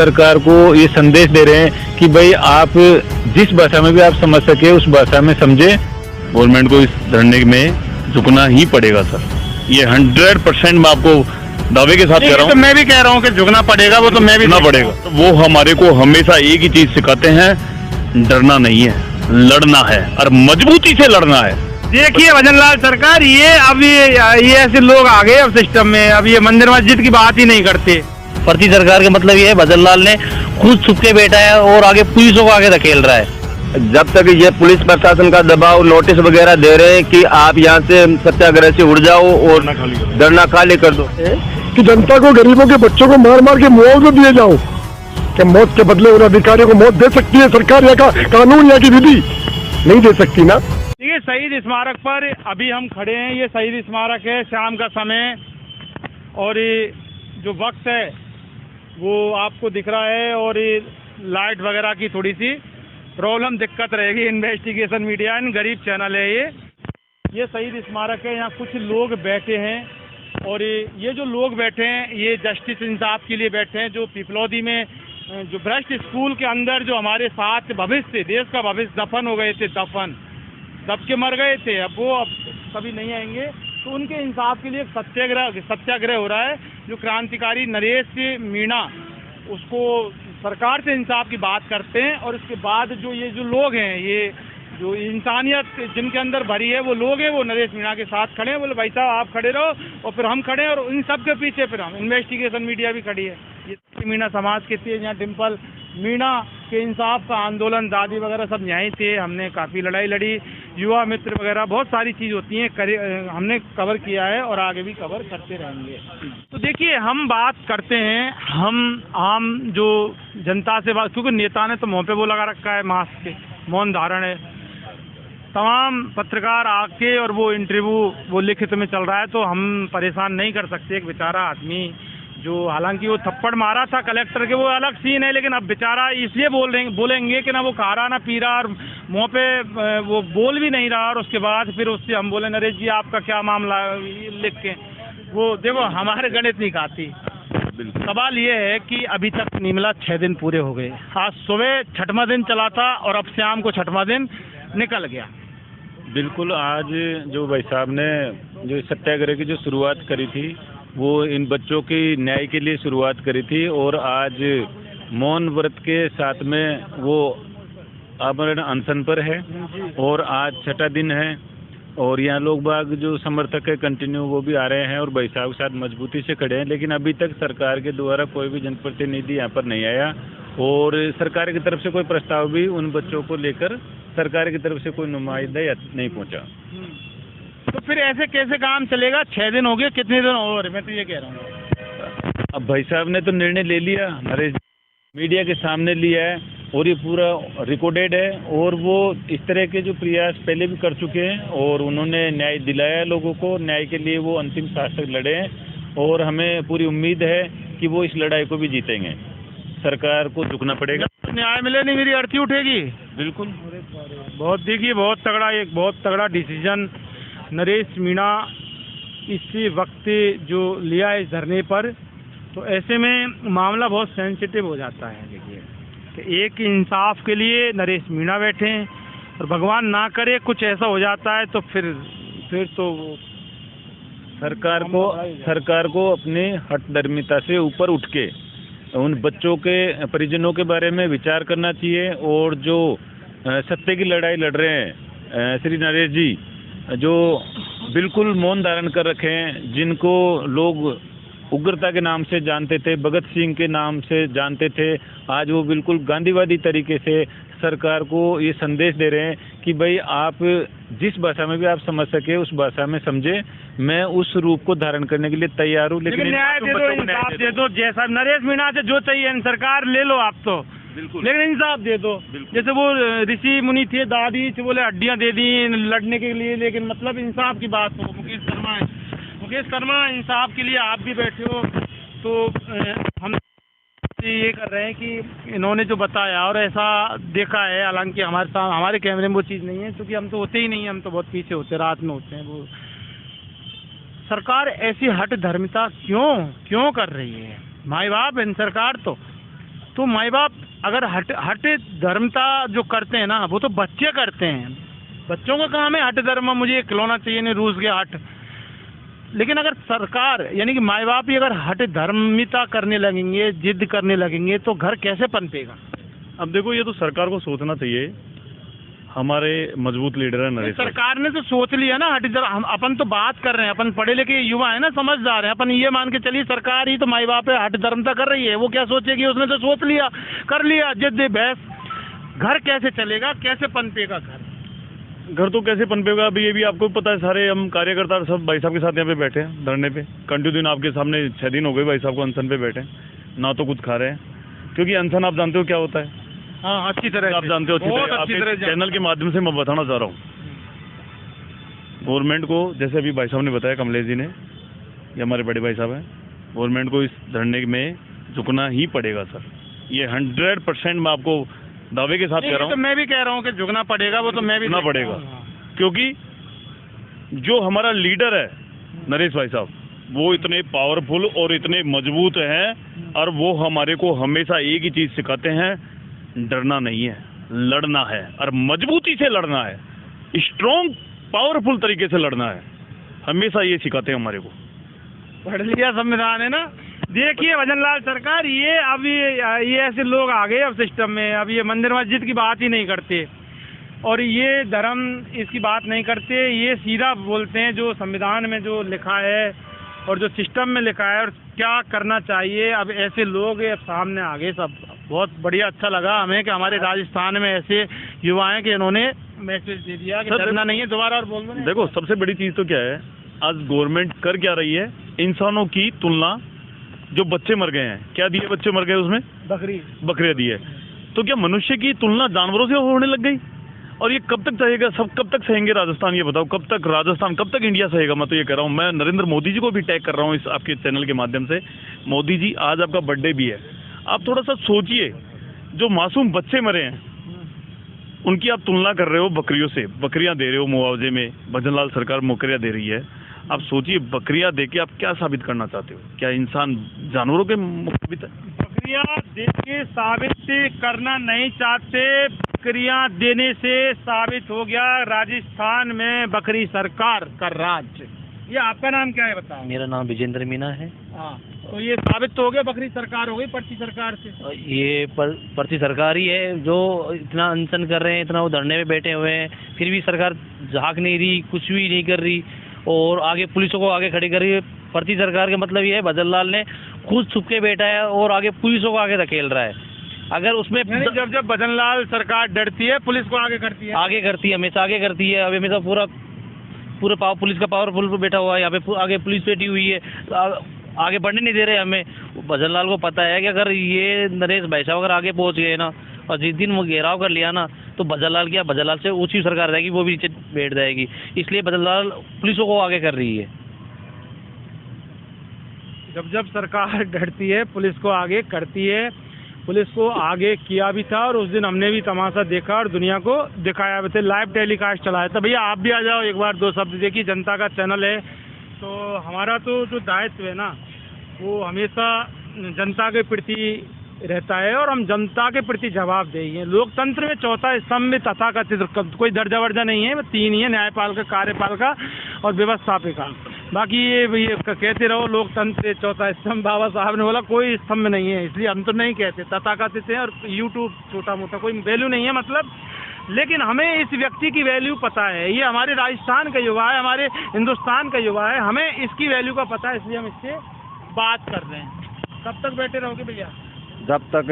सरकार को ये संदेश दे रहे हैं कि भाई आप जिस भाषा में भी आप समझ सके उस भाषा में समझे। गवर्नमेंट को इस धरने में झुकना ही पड़ेगा सर, ये 100% मैं आपको दावे के साथ कह रहा हूँ। तो मैं भी कह रहा हूँ कि झुकना पड़ेगा, वो तो मैं भी झुकना पड़ेगा। वो हमारे को हमेशा एक ही चीज सिखाते हैं, डरना नहीं है, लड़ना है और मजबूती से लड़ना है। देखिए भजनलाल सरकार, ये अब ये ऐसे लोग आ गए अब सिस्टम में, अब ये मंदिर मस्जिद की बात ही नहीं करते। फर्जी सरकार का मतलब ये है, भजनलाल ने खुद छुप के बैठा है और आगे पुलिसों को आगे धकेल रहा है। जब तक ये पुलिस प्रशासन का दबाव नोटिस वगैरह दे रहे हैं कि आप यहाँ से सत्याग्रह से उड़ जाओ और धरना खाली कर दो, कि जनता को, गरीबों के बच्चों को मार मार के मुआवजा दिए जाओ, क्या मौत के बदले उन अधिकारियों को मौत दे सकती है सरकार? या का कानून या की विधि नहीं दे सकती ना। ये शहीद स्मारक पर अभी हम खड़े हैं, ये शहीद स्मारक है, शाम का समय और ये जो वक्त है वो आपको दिख रहा है और ये लाइट वगैरह की थोड़ी सी प्रॉब्लम दिक्कत रहेगी। इन्वेस्टिगेशन मीडिया इन गरीब चैनल है ये शहीद स्मारक है। यहाँ कुछ लोग बैठे हैं और ये जो लोग बैठे हैं ये जस्टिस इंसाफ के लिए बैठे हैं। जो पिपलौदी में जो भ्रष्ट स्कूल के अंदर जो हमारे साथ भविष्य, देश का भविष्य दफन हो गए थे, दब के मर गए थे, अब वो कभी नहीं आएंगे, तो उनके इंसाफ के लिए एक सत्याग्रह हो रहा है। जो क्रांतिकारी नरेश मीणा, उसको सरकार से इंसाफ की बात करते हैं और उसके बाद ये जो लोग हैं, ये जो इंसानियत जिनके अंदर भरी है वो लोग हैं, वो नरेश मीणा के साथ खड़े हैं। बोले भाई साहब आप खड़े रहो और फिर हम खड़े हैं और इन सब के पीछे फिर हम इन्वेस्टिगेशन मीडिया भी खड़ी है। ये मीणा समाज के थे, यहाँ डिम्पल मीणा के इंसाफ का आंदोलन, दादी वगैरह सब यहीं थे, हमने काफ़ी लड़ाई लड़ी, युवा मित्र वगैरह बहुत सारी चीज़ होती हैं, हमने कवर किया है और आगे भी कवर करते रहेंगे। तो देखिए हम बात करते हैं, हम आम जो जनता से बात, क्योंकि नेता ने तो मुँह पे वो लगा रखा है, मास्क के मौन धारण है, तमाम पत्रकार आके और वो इंटरव्यू वो लिखित में चल रहा है, तो हम परेशान नहीं कर सकते एक बेचारा आदमी जो, हालांकि वो थप्पड़ मारा था कलेक्टर के, वो अलग सीन है, लेकिन अब बेचारा इसलिए बोलेंगे कि ना वो खा रहा ना पी रहा और मुँह पे वो बोल भी नहीं रहा, और उसके बाद फिर उससे हम बोले नरेश जी आपका क्या मामला, लिख के वो देखो हमारे गणित नहीं खाती। सवाल ये है कि अभी तक नहीं मिला, 6 दिन पूरे हो गए, आज सुबह 6वां दिन चला था और अब शाम को 6वां दिन निकल गया। बिल्कुल, आज जो भाई साहब ने जो सत्याग्रह की जो शुरुआत करी थी वो इन बच्चों की न्याय के लिए शुरुआत करी थी और आज मौन व्रत के साथ में वो आमरण अनशन पर है और आज 6वां दिन है और यहाँ लोग बाग जो समर्थक है कंटिन्यू वो भी आ रहे हैं और भाई साहब के साथ मजबूती से खड़े हैं। लेकिन अभी तक सरकार के द्वारा कोई भी जनप्रतिनिधि यहाँ पर नहीं आया और सरकार की तरफ से कोई प्रस्ताव भी उन बच्चों को लेकर सरकार की तरफ से कोई नुमाइंदा नहीं पहुँचा। तो फिर ऐसे कैसे काम चलेगा? 6 दिन हो गए, कितने दिन और? मैं तो ये कह रहा हूँ अब भाई साहब ने तो निर्णय ले लिया, नरेश मीडिया के सामने लिया है और ये पूरा रिकॉर्डेड है और वो इस तरह के जो प्रयास पहले भी कर चुके हैं और उन्होंने न्याय दिलाया लोगों को, न्याय के लिए वो अंतिम सांस तक लड़े हैं और हमें पूरी उम्मीद है कि वो इस लड़ाई को भी जीतेंगे। सरकार को झुकना पड़ेगा, न्याय मिले नहीं मेरी अर्थी उठेगी। बिल्कुल, बहुत देखिए बहुत तगड़ा डिसीजन नरेश मीणा इसी वक्त जो लिया इस धरने पर, तो ऐसे में मामला बहुत सेंसिटिव हो जाता है। देखिए कि एक इंसाफ के लिए नरेश मीणा बैठे हैं और भगवान ना करे कुछ ऐसा हो जाता है तो फिर तो सरकार को अपनी हठधर्मिता से ऊपर उठ के उन बच्चों के परिजनों के बारे में विचार करना चाहिए और जो सत्य की लड़ाई लड़ रहे हैं श्री नरेश जी, जो बिल्कुल मौन धारण कर रखे हैं, जिनको लोग उग्रता के नाम से जानते थे, भगत सिंह के नाम से जानते थे, आज वो बिल्कुल गांधीवादी तरीके से सरकार को ये संदेश दे रहे हैं कि भाई आप जिस भाषा में भी आप समझ सके उस भाषा में समझे, मैं उस रूप को धारण करने के लिए तैयार हूँ। लेकिन न्याय दे दो, इंसाफ दे दो, जैसा नरेश मीणा से जो चाहिए सरकार ले लो आप तो, बिल्कुल, लेकिन इंसाफ दे दो। जैसे वो ऋषि मुनि थे, दादी से बोले हड्डियां दे दी लड़ने के लिए, लेकिन मतलब इंसाफ की बात हो। मुकेश शर्मा इंसाफ के लिए आप भी बैठे हो, तो हम ये कर रहे हैं कि इन्होंने जो बताया और ऐसा देखा है, हालांकि हमारे कैमरे में वो चीज़ नहीं है क्योंकि हम तो होते ही नहीं हैं, हम तो बहुत पीछे होते हैं, रात में होते हैं। वो सरकार ऐसी हठ धर्मिता क्यों कर रही है? माई बाप इन सरकार तो तो माँ बाप अगर हट धर्मता जो करते हैं ना, वो तो बच्चे करते हैं। बच्चों का काम है हट धर्म, मुझे ये खिलौना चाहिए, नहीं रूस गया हट। लेकिन अगर सरकार यानी कि माँ बाप ही अगर हट धर्मिता करने लगेंगे, जिद करने लगेंगे, तो घर कैसे पनपेगा? अब देखो, ये तो सरकार को सोचना चाहिए। हमारे मजबूत लीडर है नरेश भाई। सरकार ने तो सोच लिया ना हट धर्म। हम अपन तो बात कर रहे हैं, अपन पढ़े लिखे युवा है ना, समझदार है। अपन ये मान के चलिए सरकार ही तो माँ बाप है हट धर्मता कर रही है, वो क्या सोचेगी? उसने तो सोच लिया, कर लिया जिद बहस। घर कैसे चलेगा, कैसे पनपेगा घर? घर तो कैसे पनपेगा? अभी ये भी आपको पता है, सारे हम कार्यकर्ता सब भाई साहब के साथ यहाँ पे बैठे हैं धरने पे। कंटिन्यू दिन आपके सामने 6 दिन हो गए भाई साहब को अनशन पे बैठे, ना तो कुछ खा रहे हैं, क्योंकि अनशन आप जानते हो क्या होता है। हाँ, अच्छी तरह आप जानते हो अच्छी तरह। आपके चैनल के माध्यम से मैं बताना चाह रहा हूँ गवर्नमेंट को, जैसे अभी भाई साहब ने बताया, कमलेश जी ने, ये हमारे बड़े भाई साहब हैं, गवर्नमेंट को इस धरने में झुकना ही पड़ेगा सर। ये 100% मैं आपको दावे के साथ कह रहा हूँ। तो मैं भी कह रहा हूँ कि झुकना पड़ेगा, वो तो मैं भी झुकना पड़ेगा, क्योंकि जो हमारा लीडर है नरेश भाई साहब, वो इतने पावरफुल और इतने मजबूत हैं, और वो हमारे को हमेशा एक ही चीज सिखाते हैं, डरना नहीं है, लड़ना है, और मजबूती से लड़ना है, स्ट्रॉन्ग पावरफुल तरीके से लड़ना है। हमेशा ये सिखाते हैं हमारे को। पढ़ लिया संविधान है ना। देखिए भजनलाल सरकार, ये अभी ये ऐसे लोग आ गए अब सिस्टम में, अब ये मंदिर मस्जिद की बात ही नहीं करते, और ये धर्म इसकी बात नहीं करते, ये सीधा बोलते हैं जो संविधान में जो लिखा है और जो सिस्टम में लिखा है और क्या करना चाहिए। अब ऐसे लोग अब सामने आ गए सब। बहुत बढ़िया, अच्छा लगा हमें कि हमारे राजस्थान में ऐसे युवा हैं कि इन्होंने मैसेज दे दिया कि डरना नहीं है। दोबारा और बोल दो। देखो, सबसे बड़ी चीज तो क्या है, आज गवर्नमेंट कर क्या रही है, इंसानों की तुलना, जो बच्चे मर गए हैं, क्या दिए बच्चे मर गए उसमें? बकरियां दी है। तो क्या मनुष्य की तुलना जानवरों से होने लग गई? और ये कब तक सहेगा? सब कब तक सहेंगे राजस्थान? ये बताओ, कब तक राजस्थान, कब तक इंडिया सहेगा? मैं तो ये कह रहा हूँ, मैं नरेंद्र मोदी जी को भी टैग कर रहा हूँ इस आपके चैनल के माध्यम से। मोदी जी, आज आपका बर्थडे भी है, आप थोड़ा सा सोचिए, जो मासूम बच्चे मरे हैं उनकी आप तुलना कर रहे हो बकरियों से, बकरियां दे रहे हो मुआवजे में, भजनलाल सरकार बकरियां दे रही है। आप सोचिए, बकरियां देके आप क्या साबित करना चाहते हो? क्या इंसान जानवरों के मुताबिक है? बकरियां देके साबित करना नहीं चाहते, बकरियां देने से साबित हो गया राजस्थान में बकरी सरकार का राज। ये आपका नाम क्या है बताओ? मेरा नाम विजेंद्र मीना है। हाँ, तो ये साबित तो हो गया बकरी सरकार हो गई पर्ची सरकार से। ये पर्ची सरकार ही है जो इतना अनशन कर रहे हैं, इतना वो धरने में बैठे हुए हैं, फिर भी सरकार झाँक नहीं रही, कुछ भी नहीं कर रही, और आगे पुलिसों को आगे खड़ी कर रही है। पर्ची सरकार का मतलब ये है, भजनलाल ने खुद छुप के बैठा है और आगे पुलिसों को आगे धकेल रहा है। अगर उसमें जब भजनलाल सरकार डरती है, पुलिस को आगे करती है, हमेशा आगे करती है। अब हमेशा पूरा पुलिस का पावरफुल पे बैठा हुआ है, यहाँ पे आगे पुलिस बैठी हुई है, आगे बढ़ने नहीं दे रहे हमें। भजनलाल को पता है कि अगर ये नरेश भाई साहब अगर आगे पहुंच गए ना, और जिस दिन वो घेराव कर लिया ना, तो भजनलाल से ऊंची सरकार रहेगी, वो भी नीचे बैठ जाएगी। इसलिए भजनलाल पुलिसों को आगे कर रही है। जब सरकार डरती है, पुलिस को आगे करती है। पुलिस को आगे किया भी था, और उस दिन हमने भी तमाशा देखा और दुनिया को दिखाया भी था, लाइव टेलीकास्ट चलाया था। भैया आप भी आ जाओ, एक बार दो शब्द देखिए, जनता का चैनल है, तो हमारा तो जो दायित्व है ना, वो हमेशा जनता के प्रति रहता है, और हम जनता के प्रति जवाब देंगे। लोकतंत्र में चौथा स्तंभ में तथाकथित कोई दर्जा वर्जा नहीं है, 3 ही है, न्यायपालिका, कार्यपालिका और व्यवस्थापिका। बाकी ये कहते रहो लोकतंत्र चौथा स्तंभ, बाबा साहब ने बोला कोई स्तंभ नहीं है, इसलिए हम तो नहीं कहते, तथाकथित है। और यूट्यूब छोटा मोटा कोई वैल्यू नहीं है मतलब, लेकिन हमें इस व्यक्ति की वैल्यू पता है। ये हमारे राजस्थान का युवा है, हमारे हिंदुस्तान का युवा है, हमें इसकी वैल्यू का पता है, इसलिए हम इससे बात कर रहे हैं। कब तक बैठे रहोगे भैया? जब तक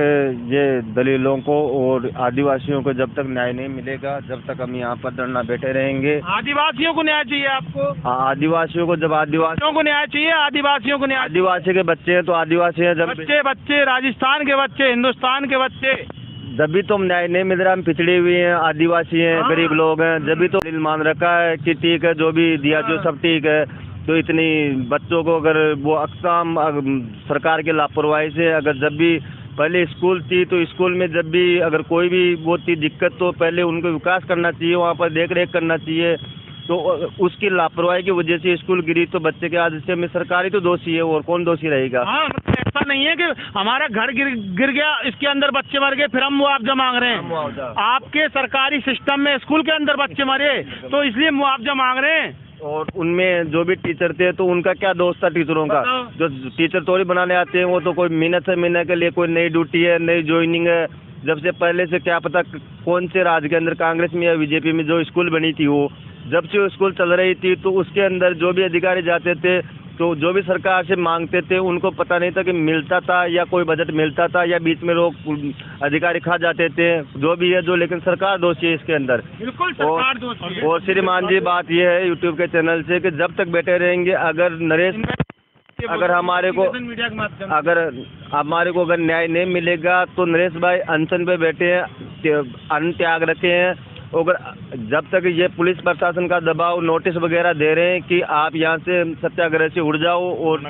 ये दलिलों को और आदिवासियों को जब तक न्याय नहीं मिलेगा, जब तक हम यहाँ पर धरना बैठे रहेंगे। आदिवासियों को न्याय चाहिए आपको? आदिवासियों को, जब आदिवासियों को न्याय चाहिए, आदिवासियों को न्याय। आदिवासी के बच्चे हैं तो आदिवासी हैं, जब बच्चे राजस्थान के बच्चे, हिंदुस्तान के बच्चे, जब भी तो न्याय नहीं मिल रहा, हम पिछड़े हुए हैं, आदिवासी हैं, गरीब लोग हैं, जब भी तो दिल मान रखा है कि ठीक है, जो भी दिया जो सब ठीक है। तो इतनी बच्चों को अगर वो अक्सम सरकार की लापरवाही से, अगर जब भी पहले स्कूल थी तो स्कूल में जब भी अगर कोई भी वो थी दिक्कत, तो पहले उनको विकास करना चाहिए, वहाँ पर देख रेख करना चाहिए। तो उसकी लापरवाही की वजह से स्कूल गिरी, तो बच्चे के हादसे में सरकारी तो दोषी है, और कौन दोषी रहेगा? हाँ, मतलब ऐसा नहीं है कि हमारा घर गिर गया, इसके अंदर बच्चे मर गए, फिर हम मुआवजा मांग रहे हैं। आपके सरकारी सिस्टम में स्कूल के अंदर बच्चे मरे तो इसलिए मुआवजा मांग रहे हैं। और उनमें जो भी टीचर थे तो उनका क्या दोष था टीचरों का? जो टीचर थोड़ी बनाने आते हैं, वो तो कोई महीने से महीने के लिए कोई नई ड्यूटी है, नई ज्वाइनिंग है। जब से पहले से क्या पता कौन से राज्य के अंदर कांग्रेस में या बीजेपी में जो स्कूल बनी थी, वो जब से वो स्कूल चल रही थी तो उसके अंदर जो भी अधिकारी जाते थे तो जो भी सरकार से मांगते थे उनको पता नहीं था कि मिलता था या कोई बजट मिलता था या बीच में लोग अधिकारी खा जाते थे, जो भी है जो, लेकिन सरकार दोषी है इसके अंदर। बिल्कुल सरकार दोषी है। और श्रीमान जी बात ये है यूट्यूब के चैनल से कि जब तक बैठे रहेंगे, अगर हमारे को अगर न्याय नहीं मिलेगा तो नरेश भाई अनशन पे बैठे हैं, अन्न त्याग रखे हैं। अगर जब तक ये पुलिस प्रशासन का दबाव, नोटिस वगैरह दे रहे हैं कि आप यहाँ से सत्याग्रह से उड़ जाओ और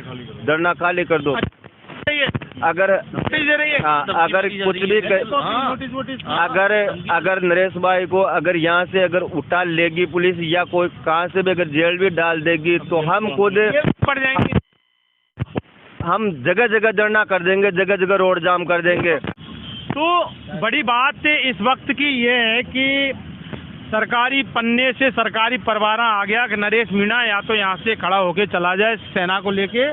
धरना खाली कर दो, अगर कुछ भी अगर नरेश भाई को अगर यहाँ से अगर उठा लेगी पुलिस या कोई कहाँ से भी अगर जेल भी डाल देगी तो हम खुद पड़ जाएंगे, हम जगह जगह धरना कर देंगे, जगह जगह रोड जाम कर देंगे। तो बड़ी बात इस वक्त की ये है कि सरकारी पन्ने से सरकारी परवाना आ गया कि नरेश मीणा या तो यहाँ से खड़ा होके चला जाए सेना को लेके,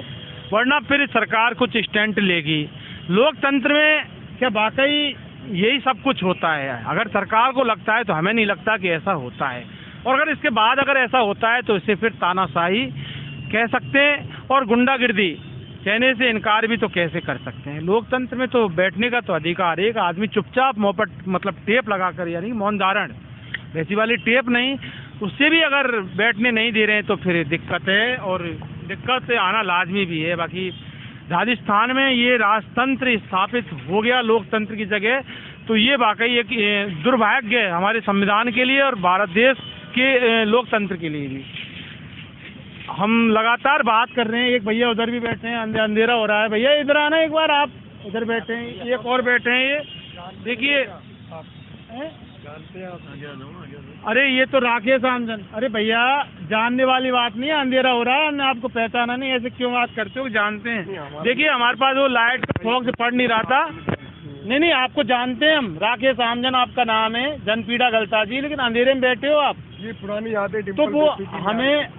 वरना फिर सरकार कुछ स्टैंड लेगी। लोकतंत्र में क्या वाकई यही सब कुछ होता है? अगर सरकार को लगता है तो हमें नहीं लगता कि ऐसा होता है, और अगर इसके बाद अगर ऐसा होता है तो इसे फिर तानाशाही कह सकते हैं और गुंडागिर्दी कहने से इनकार भी तो कैसे कर सकते हैं। लोकतंत्र में तो बैठने का तो अधिकार है। एक आदमी चुपचाप मोपट मतलब टेप लगाकर, यानी मौन धारण, वैसी वाली टेप नहीं, उससे भी अगर बैठने नहीं दे रहे हैं तो फिर दिक्कत है, और दिक्कत आना लाजमी भी है। बाकी राजस्थान में ये राजतंत्र स्थापित हो गया लोकतंत्र की जगह, तो ये वाकई एक दुर्भाग्य है हमारे संविधान के लिए और भारत देश के लोकतंत्र के लिए भी। हम लगातार बात कर रहे हैं, एक भैया उधर भी बैठे हैं, अंधेरा हो रहा है, भैया इधर आना एक बार, आप इधर बैठे हैं, एक और बैठे हैं, ये देखिए, अरे ये तो राकेश आमजन, अरे भैया जानने वाली बात नहीं है, अंधेरा हो रहा है, हमने आपको पहचाना नहीं, ऐसे क्यों बात करते हो? जानते हैं, देखिए हमारे पास वो लाइट का फोकस पड़ नहीं रहा था। नहीं आपको जानते हैं हम, राकेश आमजन आपका नाम है, जनपीड़ा गलता जी, लेकिन अंधेरे में बैठे हो आप। ये पुरानी यादें, तो वो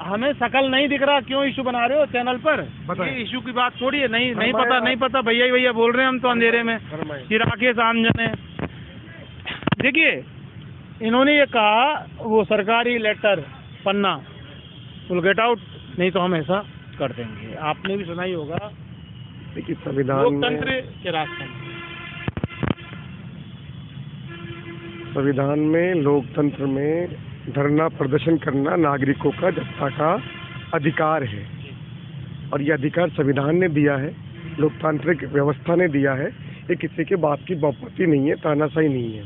हमें शकल नहीं दिख रहा, क्यों इशू बना रहे हो चैनल पर? ये इशू की बात थोड़ी है, नहीं पता भैया बोल रहे हैं हम तो अंधेरे में कि राकेश आमजन है। देखिए इन्होंने ये कहा वो सरकारी लेटर पन्ना विल गेट आउट, नहीं तो हम ऐसा कर देंगे। आपने भी सुना ही होगा, देखिए संविधान लोकतंत्र के रास्ते संविधान में, लोकतंत्र में धरना प्रदर्शन करना नागरिकों का जनता का अधिकार है, और ये अधिकार संविधान ने दिया है, लोकतांत्रिक व्यवस्था ने दिया है। ये किसी के बात की बहुमति नहीं है, तानाशाही नहीं है।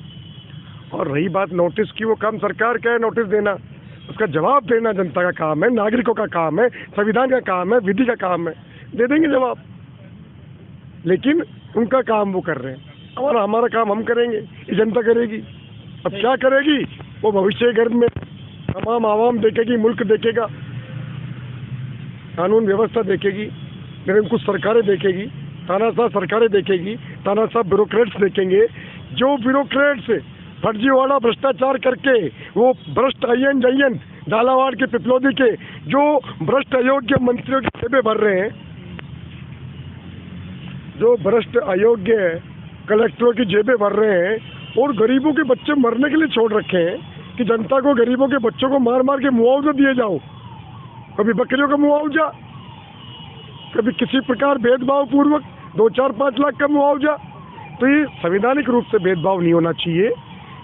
और रही बात नोटिस की, वो काम सरकार का है नोटिस देना, उसका जवाब देना जनता का काम है, नागरिकों का काम है, संविधान का काम है, विधि का काम है, दे देंगे जवाब। लेकिन उनका काम वो कर रहे हैं, हमारा काम हम करेंगे, ये जनता करेगी। अब क्या करेगी वो भविष्य गर्भ में तमाम आवाम देखेगी, मुल्क देखेगा, कानून व्यवस्था देखेगी, निरंकुश सरकारें देखेगी, तानाशाह सरकारें देखेगी, तानाशाह ब्यूरोक्रेट्स देखेंगे। जो ब्यूरोक्रेट्स फर्जीवाड़ा भ्रष्टाचार करके वो भ्रष्ट IN JN झालावाड़ के पिपलौदी के जो भ्रष्ट अयोग्य मंत्रियों की जेबें भर रहे हैं, जो भ्रष्ट अयोग्य कलेक्टरों की जेबें भर रहे हैं, और गरीबों के बच्चे मरने के लिए छोड़ रखे हैं कि जनता को, गरीबों के बच्चों को मार मार के मुआवजा दिए जाओ, कभी बकरियों का मुआवजा, कभी किसी प्रकार भेदभाव पूर्वक 2, 4, 5 लाख का मुआवजा। तो ये संवैधानिक रूप से भेदभाव नहीं होना चाहिए।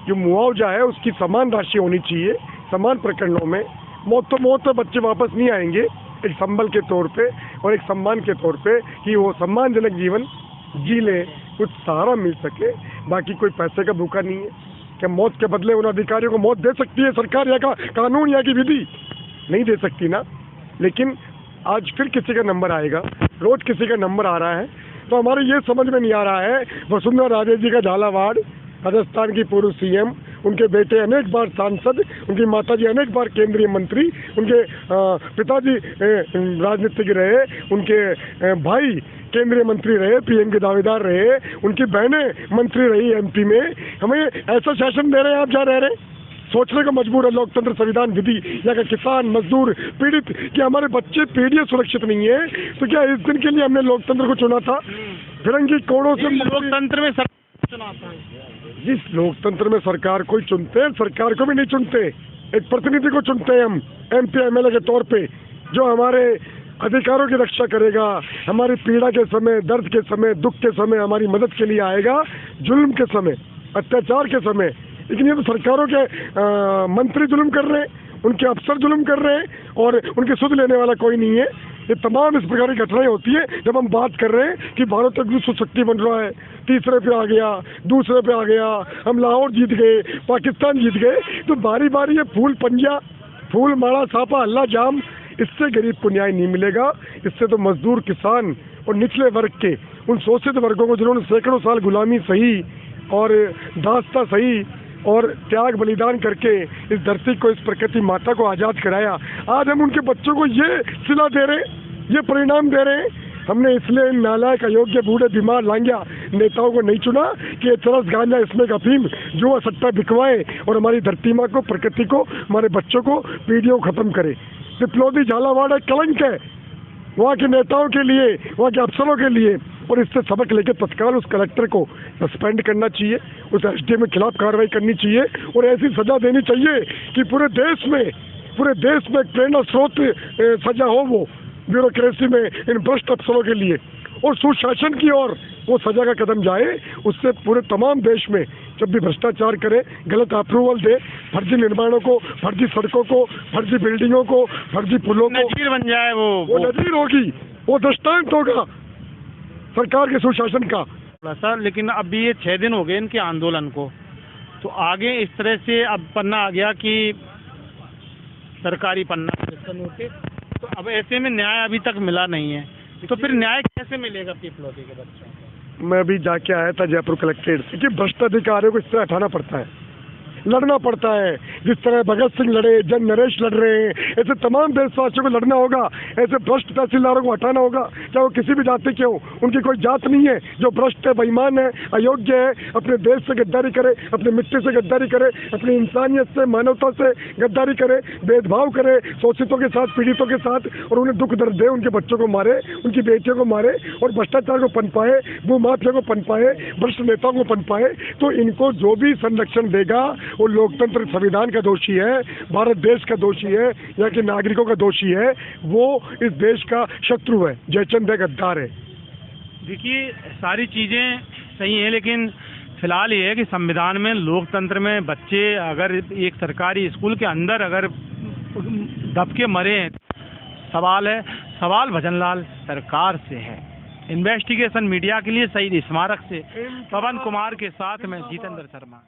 जो मुआवजा है उसकी समान राशि होनी चाहिए, समान प्रकरणों में। मौत तो बच्चे वापस नहीं आएंगे, एक संबल के तौर पे और एक सम्मान के तौर पे कि वो सम्मानजनक जीवन जी ले, कुछ सहारा मिल सके। बाकी कोई पैसे का भूखा नहीं है। क्या मौत के बदले उन अधिकारियों को मौत दे सकती है सरकार या का कानून या की विधि? नहीं दे सकती ना। लेकिन आज फिर किसी का नंबर आएगा, रोज किसी का नंबर आ रहा है। तो हमारे ये समझ में नहीं आ रहा है, वसुंधरा राजे जी का झालावाड़, राजस्थान की पूर्व CM, उनके बेटे अनेक बार सांसद, उनकी माताजी अनेक बार केंद्रीय मंत्री, उनके पिताजी राजनीतिज्ञ रहे, उनके भाई केंद्रीय मंत्री रहे, पीएम के दावेदार रहे, उनकी बहनें मंत्री रही एमपी में। हमें ऐसा शासन दे रहे हैं आप जहाँ रह रहे हैं। सोचने को मजबूर है लोकतंत्र, संविधान, विधि, यहाँ का किसान, मजदूर, पीड़ित, कि हमारे बच्चे पीढ़ियां सुरक्षित नहीं है। तो क्या इस दिन के लिए हमने लोकतंत्र को चुना था? फिरंगी कोड़ों से लोकतंत्र में चुना था। जिस लोकतंत्र में सरकार को ही चुनते हैं, सरकार को भी नहीं चुनते, एक प्रतिनिधि को चुनते हैं हम एमपी एमएलए के तौर पे, जो हमारे अधिकारों की रक्षा करेगा, हमारी पीड़ा के समय, दर्द के समय, दुख के समय हमारी मदद के लिए आएगा, जुल्म के समय, अत्याचार के समय। लेकिन ये तो सरकारों के मंत्री जुल्म कर रहे हैं, उनके अफसर जुल्म कर रहे हैं और उनकी सुध लेने वाला कोई नहीं है। ये तमाम इस प्रकार की घटनाएं होती है जब हम बात कर रहे हैं कि भारत एक विश्व शक्ति बन रहा है, तीसरे पे आ गया, दूसरे पे आ गया, हम लाहौर जीत गए, पाकिस्तान जीत गए। तो बारी बारी ये फूल पंजा, फूल माड़ा सापा हल्ला जाम, इससे गरीब को न्याय नहीं मिलेगा। इससे तो मजदूर, किसान और निचले वर्ग के उन शोषित वर्गों को जिन्होंने सैकड़ों साल गुलामी सही और दास्ता सही और त्याग बलिदान करके इस धरती को, इस प्रकृति माता को आज़ाद कराया, आज हम उनके बच्चों को ये सिला दे रहे हैं, ये परिणाम दे रहे हैं। हमने इसलिए इन नालायक, अयोग्य, बूढ़े, बीमार, लांघिया नेताओं को नहीं चुना कि ये चरस, गांजा, इसमें अफीम, जुआ, सट्टा बिकवाए और हमारी धरती माँ को, प्रकृति को, हमारे बच्चों को, पीढ़ियों को खत्म करे। पिपलौदी, झालावाड़ कलंक है वहाँ के नेताओं के लिए, वहाँ के अफसरों के लिए। और इससे सबक लेकर तत्काल उस कलेक्टर को सस्पेंड करना चाहिए, उस एसडीएम के खिलाफ कार्रवाई करनी चाहिए और ऐसी सजा देनी चाहिए कि पूरे देश में एक प्रेरणा स्रोत सजा हो वो ब्यूरोक्रेसी में इन भ्रष्ट अफसरों के लिए, और सुशासन की ओर वो सजा का कदम जाए। उससे पूरे तमाम देश में जब भी भ्रष्टाचार करे, गलत अप्रूवल दे, फर्जी निर्माणों को, फर्जी सड़कों को, फर्जी बिल्डिंगों को, फर्जी पुलों को, नजीर बन जाए वो नजीर होगी, वो दृष्टांत होगा सरकार के सुशासन का। सर, लेकिन अभी ये 6 दिन हो गए इनके आंदोलन को, तो आगे इस तरह से अब पन्ना आ गया कि सरकारी पन्ना नोटिस, तो अब ऐसे में न्याय अभी तक मिला नहीं है, तो फिर न्याय कैसे मिलेगा पिपलौदी के बच्चों को? मैं अभी जाके आया था जयपुर कलेक्ट्रेट से कि भ्रष्ट अधिकारियों को इस तरह हटाना पड़ता है, लड़ना पड़ता है। जिस तरह भगत सिंह लड़े, जन नरेश लड़ रहे हैं, ऐसे तमाम देशवासियों को लड़ना होगा। ऐसे भ्रष्ट तहसीलदारों को हटाना होगा, चाहे वो किसी भी जाति के हो। उनकी कोई जात नहीं है। जो भ्रष्ट है, बेईमान है, अयोग्य है, अपने देश से गद्दारी करे, अपने मिट्टी से गद्दारी करे, अपनी इंसानियत से, मानवता से गद्दारी करे, भेदभाव करे शोषितों के साथ, पीड़ितों के साथ, और उन्हें दुख दर्द दे, उनके बच्चों को मारे, उनकी बेटियों को मारे और भ्रष्टाचार को पनपाए, भूमाफिया को पनपाए, भ्रष्ट नेताओं को पनपाए, तो इनको जो भी संरक्षण देगा वो लोकतंत्र, संविधान का दोषी है, भारत देश का दोषी है, यहाँ के नागरिकों का दोषी है, वो इस देश का शत्रु है, जयचंद है, गद्दार है। देखिए, सारी चीज़ें सही हैं, लेकिन फिलहाल ये है कि संविधान में, लोकतंत्र में बच्चे अगर एक सरकारी स्कूल के अंदर अगर दब के मरे हैं, सवाल भजनलाल सरकार से है। इन्वेस्टिगेशन मीडिया के लिए शहीद स्मारक से पवन कुमार के साथ मैं जितेंद्र शर्मा।